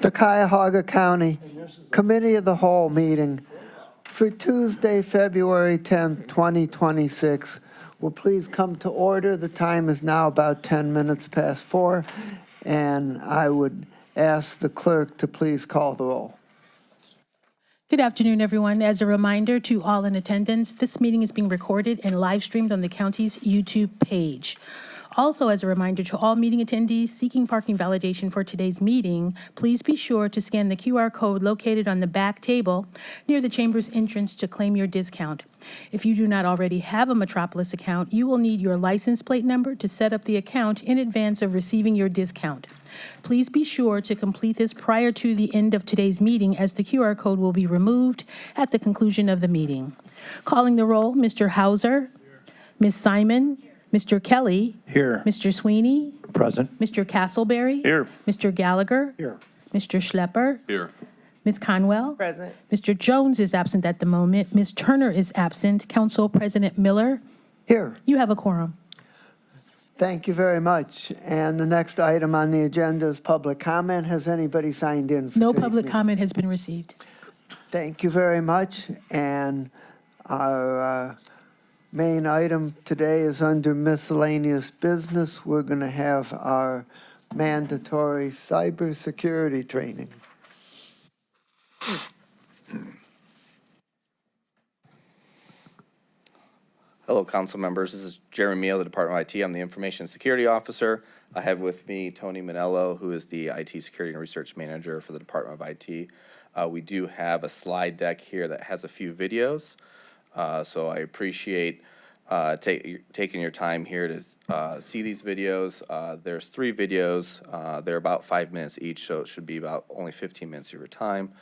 The Cuyahoga County Committee of the Whole meeting for Tuesday, February 10th, 2026 will please come to order. The time is now about 10 minutes past 4, and I would ask the clerk to please call the roll. Good afternoon, everyone. As a reminder to all in attendance, this meeting is being recorded and live streamed on the county's YouTube page. Also, as a reminder to all meeting attendees seeking parking validation for today's meeting, please be sure to scan the QR code located on the back table near the chamber's entrance to claim your discount. If you do not already have a Metropolis account, you will need your license plate number to set up the account in advance of receiving your discount. Please be sure to complete this prior to the end of today's meeting, as the QR code will be removed at the conclusion of the meeting. Calling the roll, Mr. Hauser, Ms. Simon, Mr. Kelly. Here. Mr. Sweeney. Present. Mr. Castleberry. Here. Mr. Gallagher. Here. Mr. Schlepper. Here. Ms. Conwell. Present. Mr. Jones is absent at the moment. Ms. Turner is absent. Council President Miller, Here. you have a quorum. Thank you very much. And the next item on the agenda is public comment. Has anybody signed in for No today's public meeting? comment has been received. Thank you very much. And our main item today is under miscellaneous business. We're going to have our mandatory cybersecurity training. Hello, council members. This is Jeremy Meehl, the Department of IT. I'm the Information Security Officer. I have with me Tony Manello, who is the IT Security and Research Manager for the Department of IT. We do have a slide deck here that has a few videos, so I appreciate taking your time here to see these videos. There's 3 videos. They're about 5 minutes each, so it should be about only 15 minutes of your time.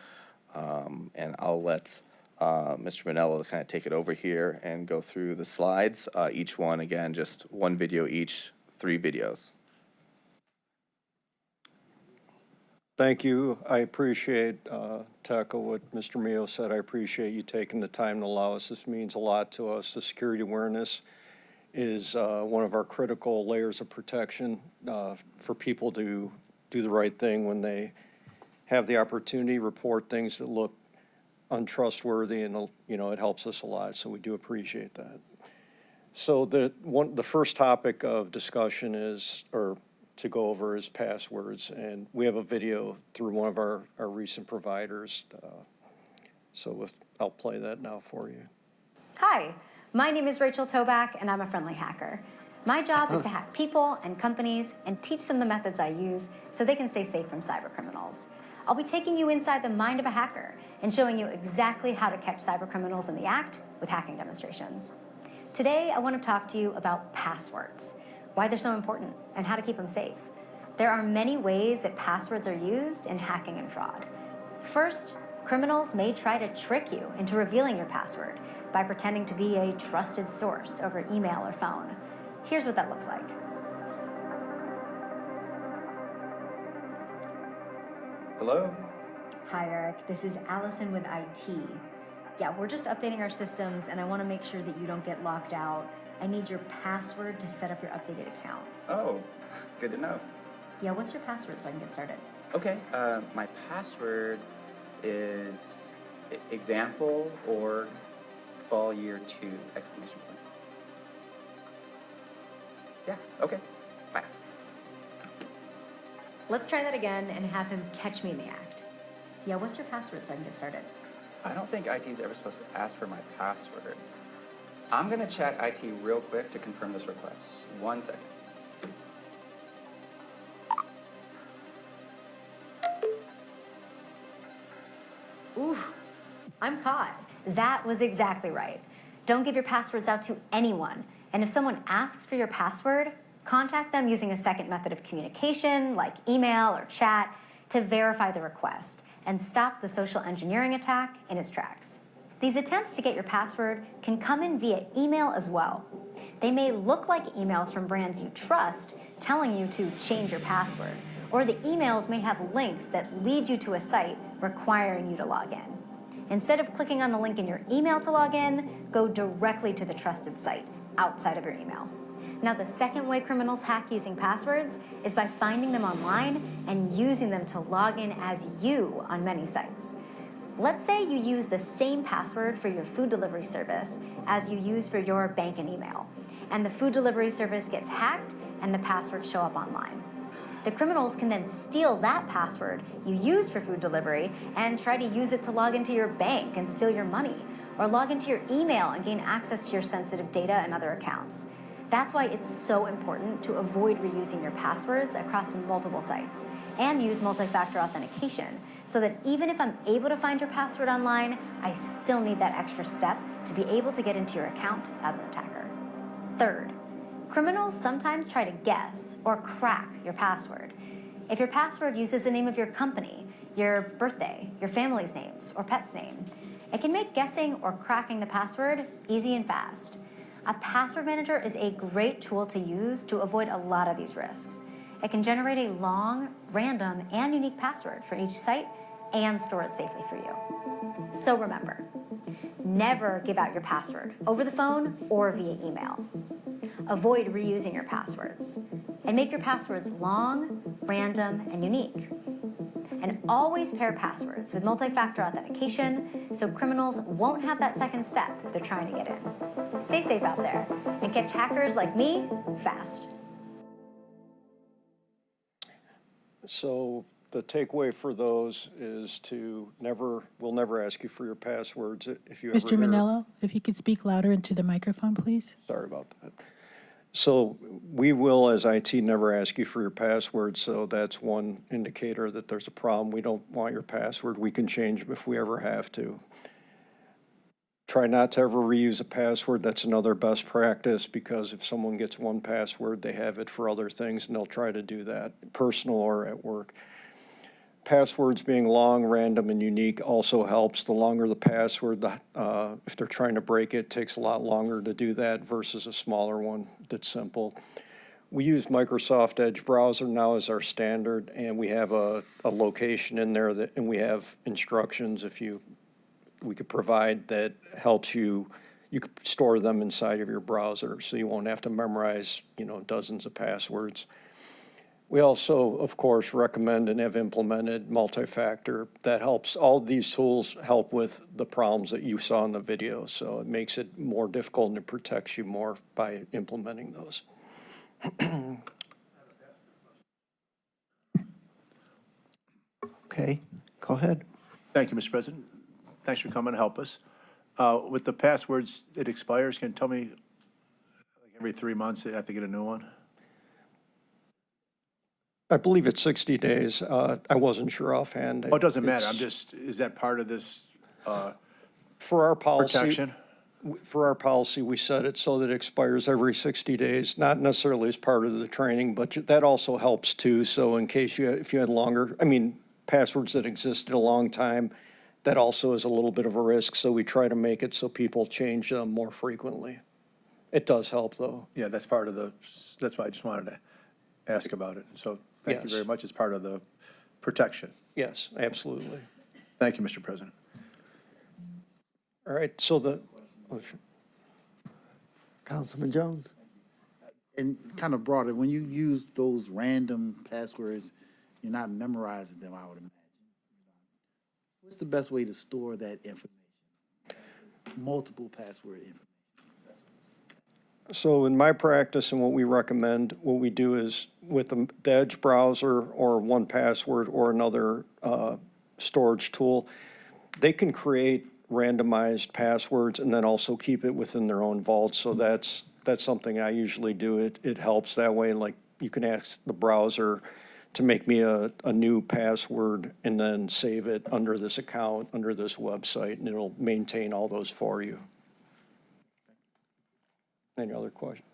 And I'll let Mr. Manello kind of take it over here and go through the slides. Each one, again, just one video each, 3 videos. Thank you. I appreciate, to echo what Mr. Meehl said, I appreciate you taking the time to allow us. This means a lot to us. The security awareness is one of our critical layers of protection for people to do the right thing when they have the opportunity, report things that look untrustworthy, and it helps us a lot, so we do appreciate that. So the first topic of discussion is, or to go over, is passwords, and we have a video through one of our recent providers, I'll play that now for you. Hi, my name is Rachel Toback, and I'm a friendly hacker. My job is to hack people and companies and teach them the methods I use so they can stay safe from cyber criminals. I'll be taking you inside the mind of a hacker and showing you exactly how to catch cyber criminals in the act with hacking demonstrations. Today, I want to talk to you about passwords, why they're so important, and how to keep them safe. There are many ways that passwords are used in hacking and fraud. First, Criminals may try to trick you into revealing your password by pretending to be a trusted source over email or phone. Here's what that looks like. Hello? Hi, Eric. This is Allison with IT. Yeah, we're just updating our systems, and I want to make sure that you don't get locked out. I need your password to set up your updated account. Oh, good to know. Yeah, what's your password so I can get started? Okay, my password is example or fall year 2 exclamation point. Yeah, okay, bye. Let's try that again and have him catch me in the act. Yeah, what's your password so I can get started? I don't think IT is ever supposed to ask for my password. I'm gonna chat IT real quick to confirm this request. 1 second. Ooh, I'm caught. That was exactly right. Don't give your passwords out to anyone. And if someone asks for your password, contact them using a second method of communication, like email or chat, to verify the request and stop the social engineering attack in its tracks. These attempts to get your password can come in via email as well. They may look like emails from brands you trust telling you to change your password, or the emails may have links that lead you to a site requiring you to log in. Instead of clicking on the link in your email to log in, go directly to the trusted site outside of your email. Now, the second way criminals hack using passwords is by finding them online and using them to log in as you on many sites. Let's say you use the same password for your food delivery service as you use for your bank and email, and the food delivery service gets hacked and the passwords show up online. The criminals can then steal that password you used for food delivery and try to use it to log into your bank and steal your money, or log into your email and gain access to your sensitive data and other accounts. That's why it's so important to avoid reusing your passwords across multiple sites and use multi-factor authentication so that even if I'm able to find your password online, I still need that extra step to be able to get into your account as an attacker. Third, criminals sometimes try to guess or crack your password. If your password uses the name of your company, your birthday, your family's names, or pet's name, it can make guessing or cracking the password easy and fast. A password manager is a great tool to use to avoid a lot of these risks. It can generate a long, random, and unique password for each site and store it safely for you. So remember, never give out your password over the phone or via email. Avoid reusing your passwords, and make your passwords long, random, and unique. And always pair passwords with multi-factor authentication so criminals won't have that second step if they're trying to get in. Stay safe out there and catch hackers like me fast. So the takeaway for those is we'll never ask you for your passwords if you ever Mr. hear. Manello, if you could speak louder into the microphone, please. Sorry about that. So we will, as IT, never ask you for your password, so that's one indicator that there's a problem. We don't want your password. We can change them if we ever have to. Try not to ever reuse a password. That's another best practice, because if someone gets one password, they have it for other things, and they'll try to do that, personal or at work. Passwords being long, random, and unique also helps. The longer the password, if they're trying to break it, takes a lot longer to do that versus a smaller one that's simple. We use Microsoft Edge browser now as our standard, and we have a location in there and we have instructions we could provide that helps you could store them inside of your browser, so you won't have to memorize, dozens of passwords. We also, of course, recommend and have implemented multi-factor. That helps. All these tools help with the problems that you saw in the video, so it makes it more difficult and it protects you more by implementing those. Okay, go ahead. Thank you, Mr. President. Thanks for coming to help us. With the passwords, it expires. Can you tell me, like every 3 months, they have to get a new one? I believe it's 60 days. I wasn't sure offhand. Oh, it doesn't matter. Is that part of this For our policy, protection? For our policy, we set it so that it expires every 60 days, not necessarily as part of the training, but that also helps too. So in case if you had passwords that existed a long time, that also is a little bit of a risk, so we try to make it so people change them more frequently. It does help, though. Yeah, that's part of that's why I just wanted to ask about it. So thank you Yes. very much. It's part of the protection. Yes, absolutely. Thank you, Mr. President. All right, so oh, sure. Councilman Jones? And kind of broader, when you use those random passwords, you're not memorizing them, I would imagine. What's the best way to store that information? Multiple password information. So in my practice and what we recommend, what we do is with the Edge browser or 1Password or another storage tool, they can create randomized passwords and then also keep it within their own vault. So that's something I usually do. It helps that way. Like you can ask the browser to make me a new password and then save it under this account, under this website, and it'll maintain all those for you. Any other questions?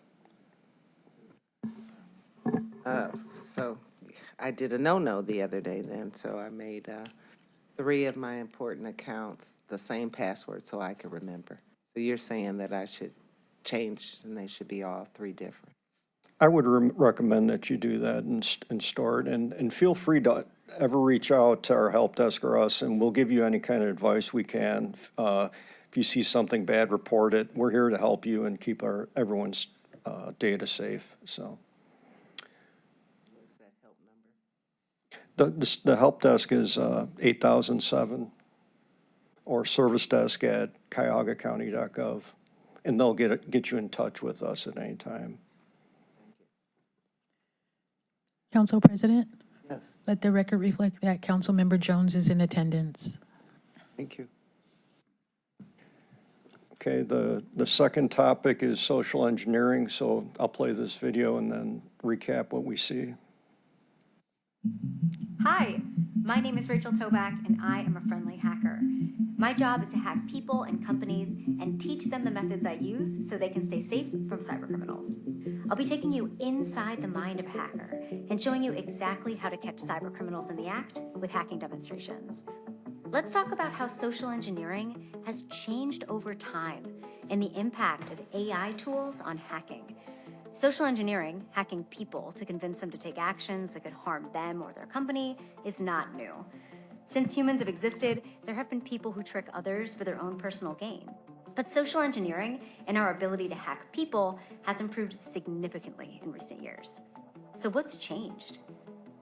So I did a no-no the other day then, so I made 3 of my important accounts the same password so I could remember. So you're saying that I should change and they should be all 3 different? I would recommend that you do that and store it, and feel free to ever reach out to our help desk or us, and we'll give you any kind of advice we can. If you see something bad, report it. We're here to help you and keep everyone's data safe, so. What's that help number? The help desk is 8007 or service desk at cuyahogacounty.gov, and they'll get you in touch with us at any time. Council President, let the record reflect that Councilmember Jones is in attendance. Thank you. Okay, the second topic is social engineering, so I'll play this video and then recap what we see. Hi, my name is Rachel Toback, and I am a friendly hacker. My job is to hack people and companies and teach them the methods I use so they can stay safe from cybercriminals. I'll be taking you inside the mind of a hacker and showing you exactly how to catch cybercriminals in the act with hacking demonstrations. Let's talk about how social engineering has changed over time and the impact of AI tools on hacking. Social engineering, hacking people to convince them to take actions that could harm them or their company, is not new. Since humans have existed, there have been people who trick others for their own personal gain. But social engineering and our ability to hack people has improved significantly in recent years. So what's changed?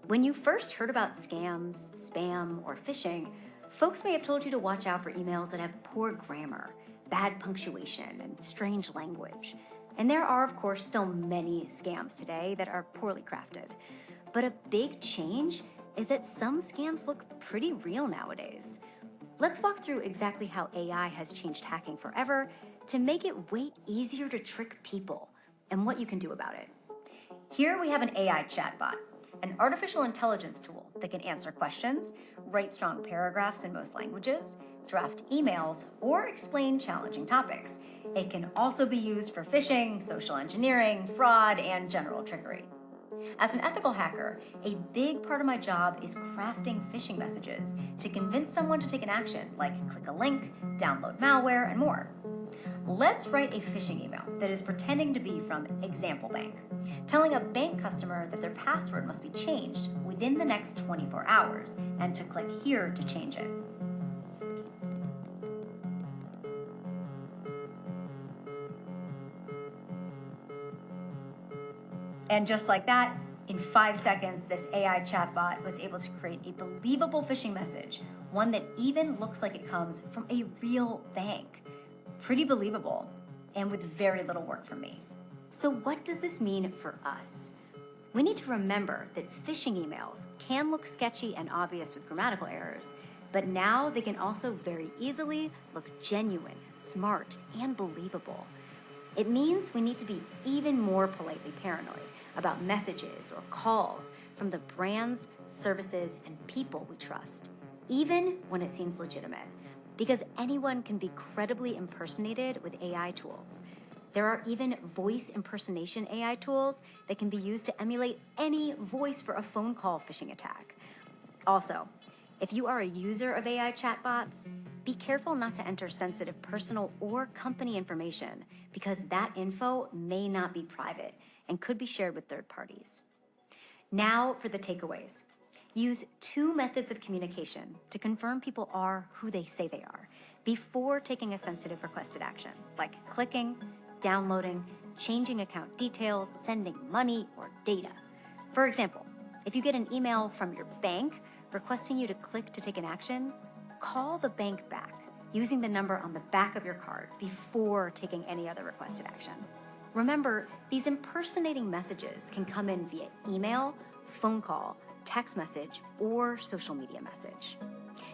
When you first heard about scams, spam, or phishing, folks may have told you to watch out for emails that have poor grammar, bad punctuation, and strange language. And there are, of course, still many scams today that are poorly crafted. But a big change is that some scams look pretty real nowadays. Let's walk through exactly how AI has changed hacking forever to make it way easier to trick people and what you can do about it. Here we have an AI chatbot, an artificial intelligence tool that can answer questions, write strong paragraphs in most languages, draft emails, or explain challenging topics. It can also be used for phishing, social engineering, fraud, and general trickery. As an ethical hacker, a big part of my job is crafting phishing messages to convince someone to take an action, like click a link, download malware, and more. Let's write a phishing email that is pretending to be from Example Bank, telling a bank customer that their password must be changed within the next 24 hours and to click here to change it. And just like that, in 5 seconds, this AI chatbot was able to create a believable phishing message, one that even looks like it comes from a real bank. Pretty believable, and with very little work from me. So what does this mean for us? We need to remember that phishing emails can look sketchy and obvious with grammatical errors, but now they can also very easily look genuine, smart, and believable. It means we need to be even more politely paranoid about messages or calls from the brands, services, and people we trust, even when it seems legitimate, because anyone can be credibly impersonated with AI tools. There are even voice impersonation AI tools that can be used to emulate any voice for a phone call phishing attack. Also, If you are a user of AI chatbots, be careful not to enter sensitive personal or company information because that info may not be private and could be shared with third parties. Now for the takeaways. Use 2 methods of communication to confirm people are who they say they are before taking a sensitive requested action, like clicking, downloading, changing account details, sending money, or data. For example, if you get an email from your bank requesting you to click to take an action, call the bank back using the number on the back of your card before taking any other requested action. Remember, these impersonating messages can come in via email, phone call, text message, or social media message.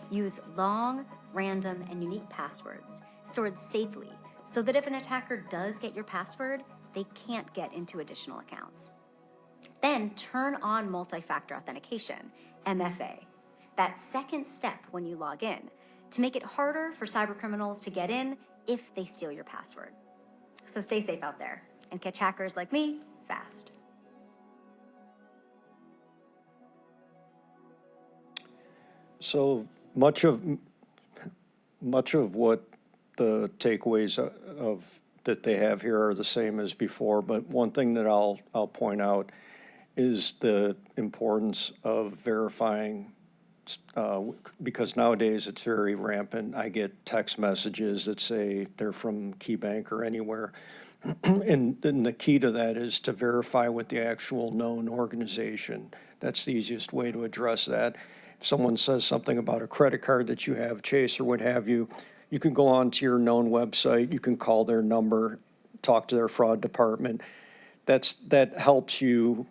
Use long, random, and unique passwords stored safely so that if an attacker does get your password, they can't get into additional accounts. Then turn on multi-factor authentication, MFA, that second step when you log in, to make it harder for cybercriminals to get in if they steal your password. So stay safe out there and catch hackers like me fast. So much of what the takeaways that they have here are the same as before, but one thing that I'll point out is the importance of verifying, because nowadays it's very rampant. I get text messages that say they're from KeyBank or anywhere. And then the key to that is to verify with the actual known organization. That's the easiest way to address that. If someone says something about a credit card that you have, Chase or what have you, you can go on to your known website, you can call their number, talk to their fraud department. That helps you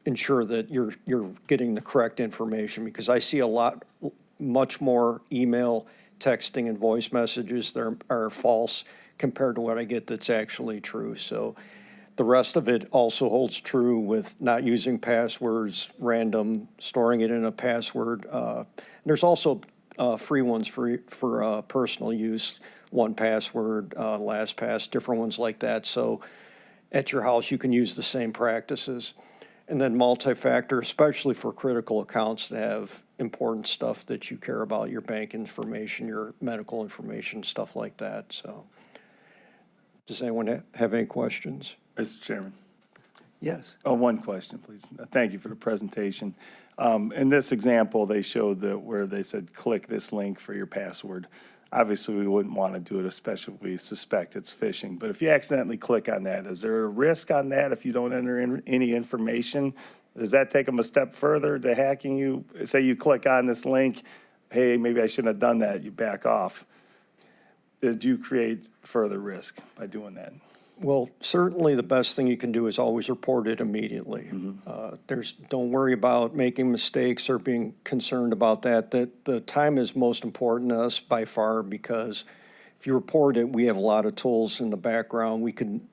ensure that you're getting the correct information, because I see much more email, texting, and voice messages that are false compared to what I get that's actually true. So the rest of it also holds true with not using passwords, random, storing it in a password. There's also free ones for personal use, 1Password, LastPass, different ones like that. So at your house, you can use the same practices. And then multi-factor, especially for critical accounts that have important stuff that you care about, your bank information, your medical information, stuff like that. So does anyone have any questions? Mr. Chairman. Yes. Oh, one question, please. Thank you for the presentation. In this example, they showed where they said, click this link for your password. Obviously, we wouldn't want to do it, especially if we suspect it's phishing. But if you accidentally click on that, is there a risk on that if you don't enter in any information? Does that take them a step further to hacking you? Say you click on this link, hey, maybe I shouldn't have done that, you back off. Did you create further risk by doing that? Well, certainly the best thing you can do is always report it immediately. Don't worry about making mistakes or being concerned about that. The time is most important to us by far, because if you report it, we have a lot of tools in the background. We can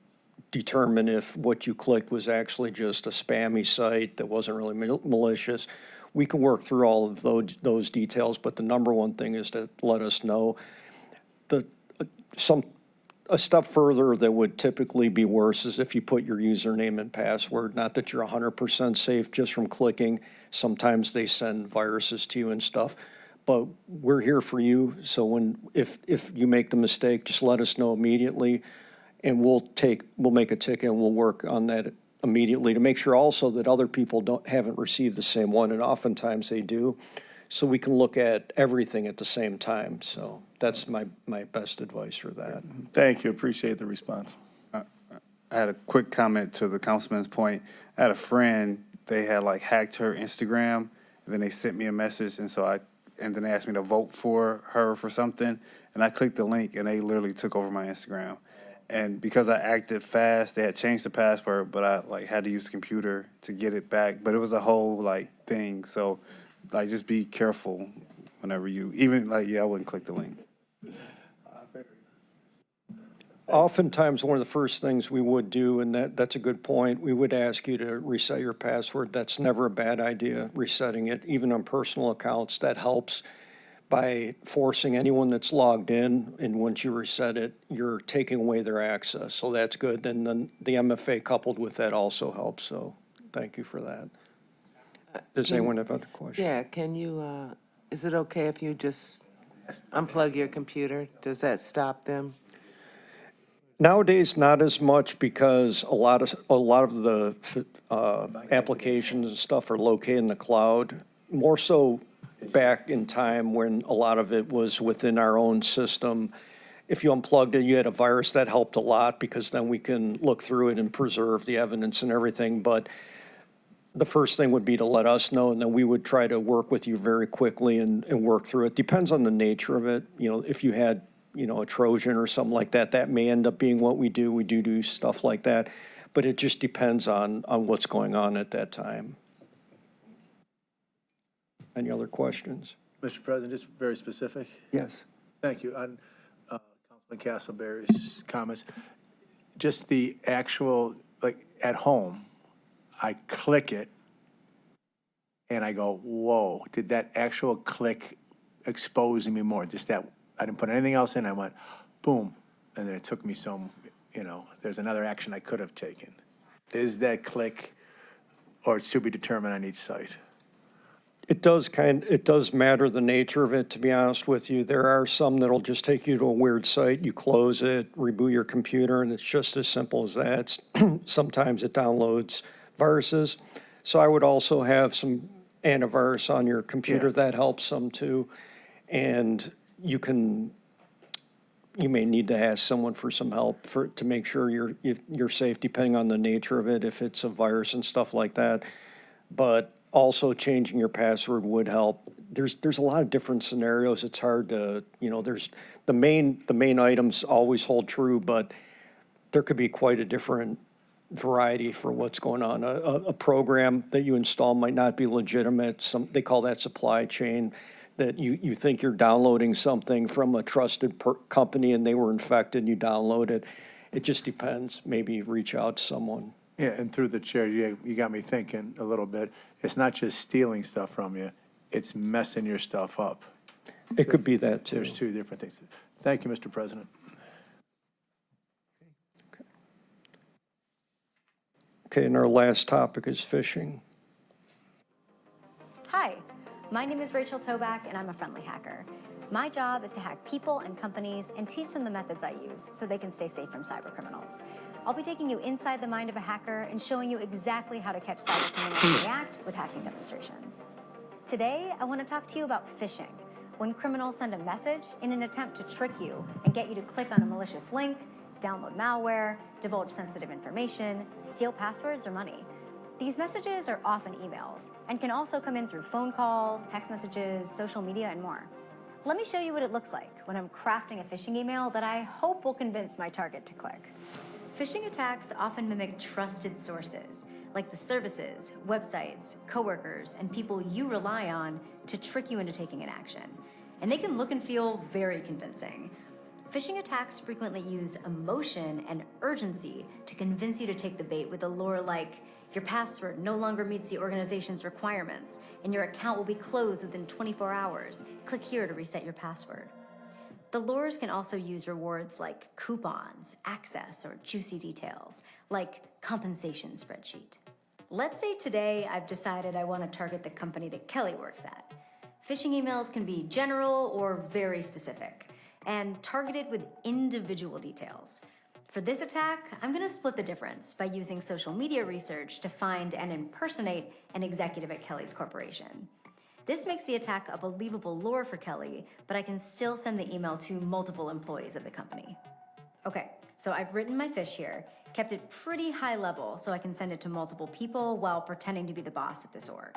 determine if what you clicked was actually just a spammy site that wasn't really malicious. We can work through all of those details, but the number one thing is to let us know. A step further that would typically be worse is if you put your username and password. Not that you're 100% safe just from clicking. Sometimes they send viruses to you and stuff, but we're here for you. So if you make the mistake, just let us know immediately, and we'll make a ticket and we'll work on that immediately to make sure also that other people haven't received the same one, and oftentimes they do. So we can look at everything at the same time. So that's my best advice for that. Thank you, appreciate the response. I had a quick comment to the councilman's point. I had a friend, they had hacked her Instagram, and then they sent me a message, and then they asked me to vote for her for something, and I clicked the link, and they literally took over my Instagram. And because I acted fast, they had changed the password, but I had to use the computer to get it back. But it was a whole thing. So just be careful whenever I wouldn't click the link. Oftentimes, one of the first things we would do, and that's a good point, we would ask you to reset your password. That's never a bad idea, resetting it, even on personal accounts. That helps by forcing anyone that's logged in, and once you reset it, you're taking away their access. So that's good. And then the MFA coupled with that also helps. So thank you for that. Does anyone have other questions? Yeah, can you Is it okay if you just unplug your computer? Does that stop them? Nowadays, not as much because a lot of the applications and stuff are located in the cloud. More so back in time when a lot of it was within our own system. If you unplugged it, you had a virus, that helped a lot because then we can look through it and preserve the evidence and everything. But the first thing would be to let us know, and then we would try to work with you very quickly and work through it. Depends on the nature of it. You know, if you had, you know, a Trojan or something like that, that may end up being what we do. We do stuff like that. But it just depends on what's going on at that time. Any other questions? Mr. President, just very specific. Yes. Thank you. On Councilman Castleberry's comments, just the actual, like, at home, I click it, and I go, whoa, did that actual click expose me more? Just that, I didn't put anything else in, I went, boom, and then it took me some, you know, there's another action I could have taken. Is that click, or it's to be determined on each site? It does matter the nature of it, to be honest with you. There are some that'll just take you to a weird site, you close it, reboot your computer, and it's just as simple as that. Sometimes it downloads viruses. So I would also have some antivirus on your computer. That helps some too. And you may need to ask someone for some help to make sure you're safe, depending on the nature of it, if it's a virus and stuff like that. But also changing your password would help. There's a lot of different scenarios. It's hard to, you know, there's the main items always hold true, but there could be quite a different variety for what's going on. A program that you install might not be legitimate. They call that supply chain, that you think you're downloading something from a trusted company and they were infected, you download it. It just depends. Maybe reach out to someone. Yeah, and through the chair, you got me thinking a little bit. It's not just stealing stuff from you, it's messing your stuff up. It could be that too. There's two different things. Thank you, Mr. President. Okay, and our last topic is phishing. Hi, my name is Rachel Toback, and I'm a friendly hacker. My job is to hack people and companies and teach them the methods I use so they can stay safe from cybercriminals. I'll be taking you inside the mind of a hacker and showing you exactly how to catch cybercriminals react with hacking demonstrations. Today, I want to talk to you about phishing, when criminals send a message in an attempt to trick you and get you to click on a malicious link, download malware, divulge sensitive information, steal passwords or money. These messages are often emails and can also come in through phone calls, text messages, social media, and more. Let me show you what it looks like when I'm crafting a phishing email that I hope will convince my target to click. Phishing attacks often mimic trusted sources, like the services, websites, coworkers, and people you rely on to trick you into taking an action. And they can look and feel very convincing. Phishing attacks frequently use emotion and urgency to convince you to take the bait with a lure like, your password no longer meets the organization's requirements, and your account will be closed within 24 hours. Click here to reset your password. The lures can also use rewards like coupons, access, or juicy details, like compensation spreadsheet. Let's say today I've decided I want to target the company that Kelly works at. Phishing emails can be general or very specific, and targeted with individual details. For this attack, I'm going to split the difference by using social media research to find and impersonate an executive at Kelly's corporation. This makes the attack a believable lure for Kelly, but I can still send the email to multiple employees of the company. Okay, so I've written my phish here, kept it pretty high level so I can send it to multiple people while pretending to be the boss of this org.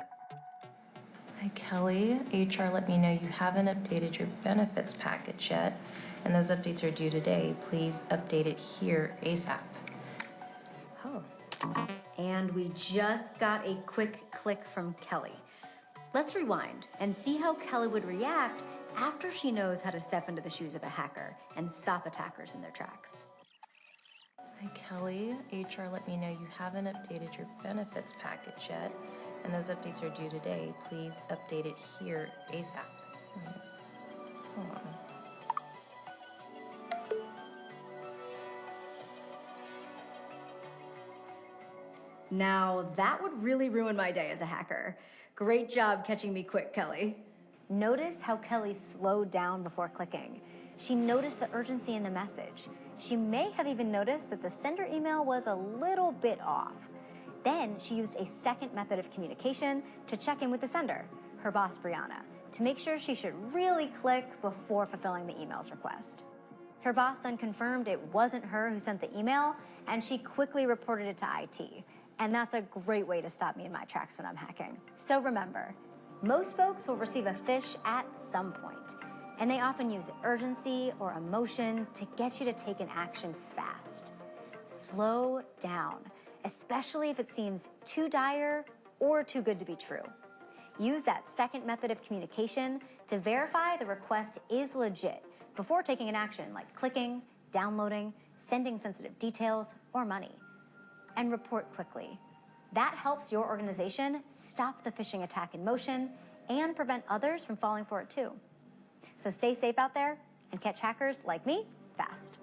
Hi, Kelly. HR let me know you haven't updated your benefits package yet, and those updates are due today. Please update it here ASAP. Oh, and we just got a quick click from Kelly. Let's rewind and see how Kelly would react after she knows how to step into the shoes of a hacker and stop attackers in their tracks. Hi, Kelly. HR let me know you haven't updated your benefits package yet, and those updates are due today. Please update it here ASAP. Hold on. Now, that would really ruin my day as a hacker. Great job catching me quick, Kelly. Notice how Kelly slowed down before clicking. She noticed the urgency in the message. She may have even noticed that the sender email was a little bit off. Then she used a second method of communication to check in with the sender, her boss Brianna, to make sure she should really click before fulfilling the email's request. Her boss then confirmed it wasn't her who sent the email, and she quickly reported it to IT. And that's a great way to stop me in my tracks when I'm hacking. So remember, most folks will receive a phish at some point, and they often use urgency or emotion to get you to take an action fast. Slow down, especially if it seems too dire or too good to be true. Use that second method of communication to verify the request is legit before taking an action like clicking, downloading, sending sensitive details, or money. And report quickly. That helps your organization stop the phishing attack in motion and prevent others from falling for it too. So stay safe out there and catch hackers like me fast.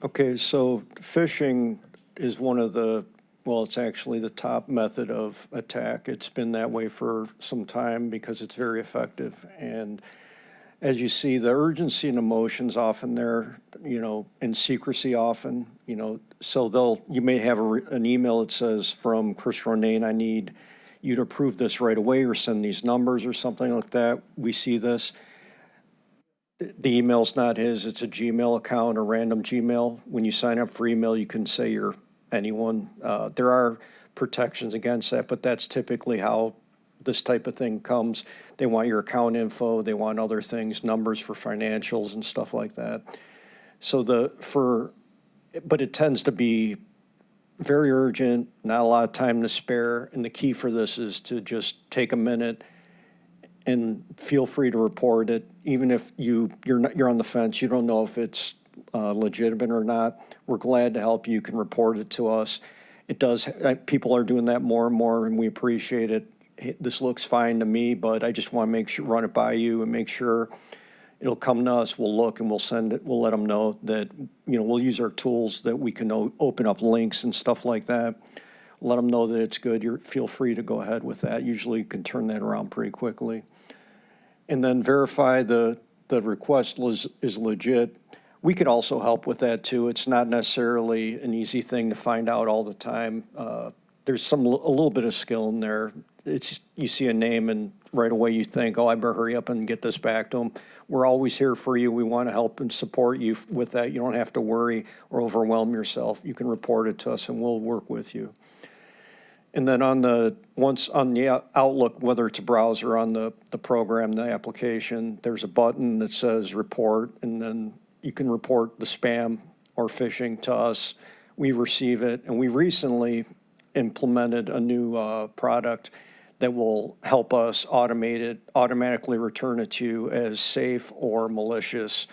Okay, so phishing is one of the, well, it's actually the top method of attack. It's been that way for some time because it's very effective. And as you see, the urgency and emotions often there, and secrecy often, so you may have an email that says from Chris Ronayne, I need you to approve this right away or send these numbers or something like that. We see this. The email's not his, it's a Gmail account, a random Gmail. When you sign up for email, you can say you're anyone. There are protections against that, but that's typically how this type of thing comes. They want your account info, they want other things, numbers for financials and stuff like that. So but it tends to be very urgent, not a lot of time to spare, and the key for this is to just take a minute and feel free to report it, even if you're on the fence, you don't know if it's legitimate or not. We're glad to help you. You can report it to us. It does. People are doing that more and more, and we appreciate it. This looks fine to me, but I just want to make sure, run it by you and make sure it'll come to us. We'll look and we'll send it. We'll let them know that, we'll use our tools that we can open up links and stuff like that. Let them know that it's good. Feel free to go ahead with that. Usually you can turn that around pretty quickly. And then verify the request is legit. We could also help with that too. It's not necessarily an easy thing to find out all the time. There's a little bit of skill in there. You see a name and right away you think, oh, I better hurry up and get this back to them. We're always here for you. We want to help and support you with that. You don't have to worry or overwhelm yourself. You can report it to us and we'll work with you. And then once on the Outlook, whether it's a browser on the program, the application, there's a button that says report, and then you can report the spam or phishing to us. We receive it, and we recently implemented a new product that will help us automatically return it to you as safe or malicious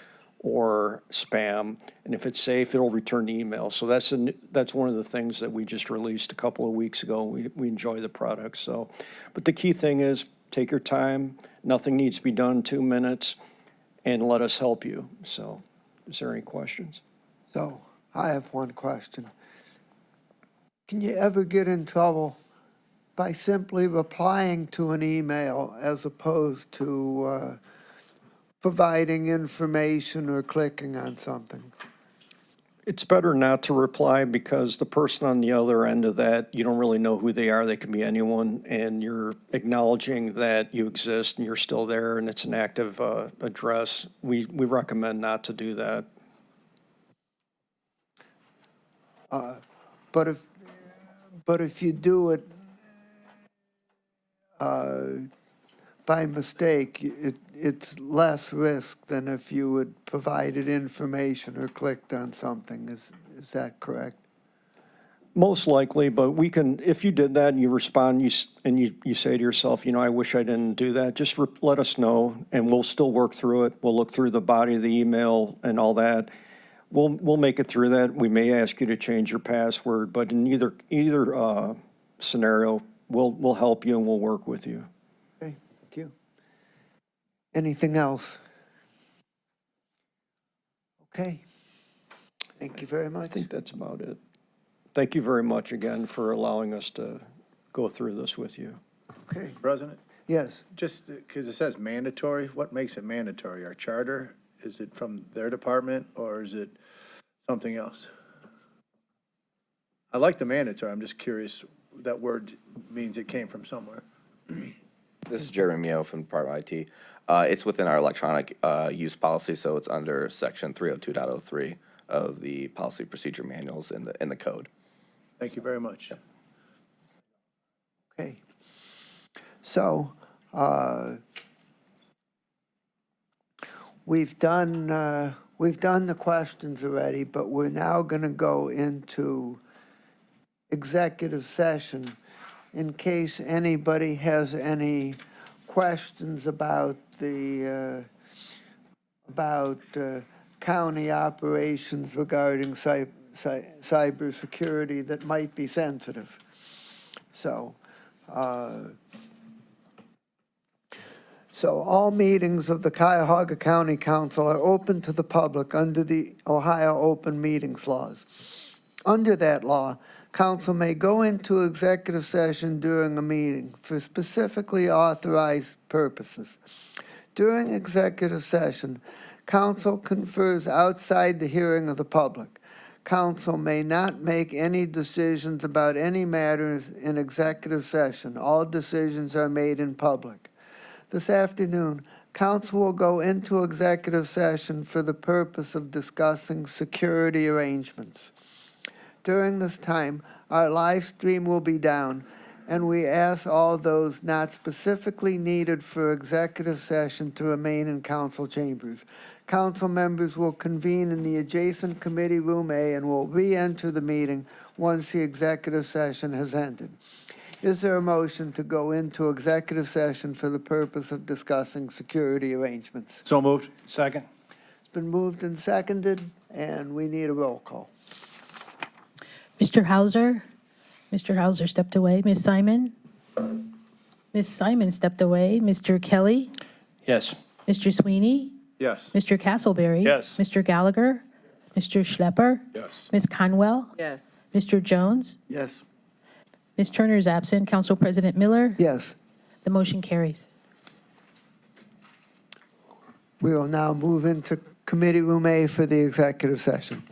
or spam. And if it's safe, it'll return the email. So that's one of the things that we just released a couple of weeks ago. We enjoy the product. So, but the key thing is take your time. Nothing needs to be done in 2 minutes, and let us help you. So, is there any questions? So I have one question. Can you ever get in trouble by simply replying to an email as opposed to providing information or clicking on something? It's better not to reply because the person on the other end of that, you don't really know who they are. They can be anyone, and you're acknowledging that you exist and you're still there and it's an active address. We recommend not to do that. But if you do it by mistake, it's less risk than if you had provided information or clicked on something. Is that correct? Most likely, but we can, if you did that and you respond and you say to yourself, I wish I didn't do that, just let us know and we'll still work through it. We'll look through the body of the email and all that. We'll make it through that. We may ask you to change your password, but in either scenario, we'll help you and we'll work with you. Okay, thank you. Anything else? Okay. Thank you very much. I think that's about it. Thank you very much again for allowing us to go through this with you. Okay, President, yes. just because it says mandatory, what makes it mandatory? Our charter? Is it from their department or is it something else? I like the mandatory. I'm just curious, that word means it came from somewhere. This is Jeremy Mio from Department of IT. It's within our electronic use policy, so it's under section 302.03 of the policy procedure manuals in the code. Thank you very much. Okay. So, we've done the questions already, but we're now going to go into executive session in case anybody has any questions about the, county operations regarding cybersecurity that might be sensitive. So, all meetings of the Cuyahoga County Council are open to the public under the Ohio Open Meetings Laws. Under that law, council may go into executive session during a meeting for specifically authorized purposes. During executive session, council confers outside the hearing of the public. Council may not make any decisions about any matters in executive session. All decisions are made in public. This afternoon, council will go into executive session for the purpose of discussing security arrangements. During this time, our live stream will be down, and we ask all those not specifically needed for executive session to remain in council chambers. Council members will convene in the adjacent committee room A and will re-enter the meeting once the executive session has ended. Is there a motion to go into executive session for the purpose of discussing security arrangements? So moved. Second. It's been moved and seconded, and we need a roll call. Mr. Hauser? Mr. Hauser stepped away. Ms. Simon? Ms. Simon stepped away. Mr. Kelly? Yes. Mr. Sweeney? Yes. Mr. Castleberry? Yes. Mr. Gallagher? Mr. Schlepper? Yes. Ms. Conwell? Yes. Mr. Jones? Yes. Ms. Turner is absent. Council President Miller? Yes. The motion carries. We will now move into committee room A for the executive session.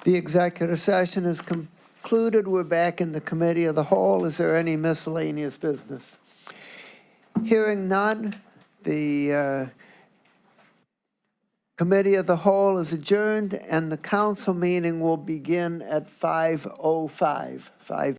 The executive session is concluded. We're back in the committee of the whole. Is there any miscellaneous business? Hearing none, the committee of the whole is adjourned, and the council meeting will begin at 5:05.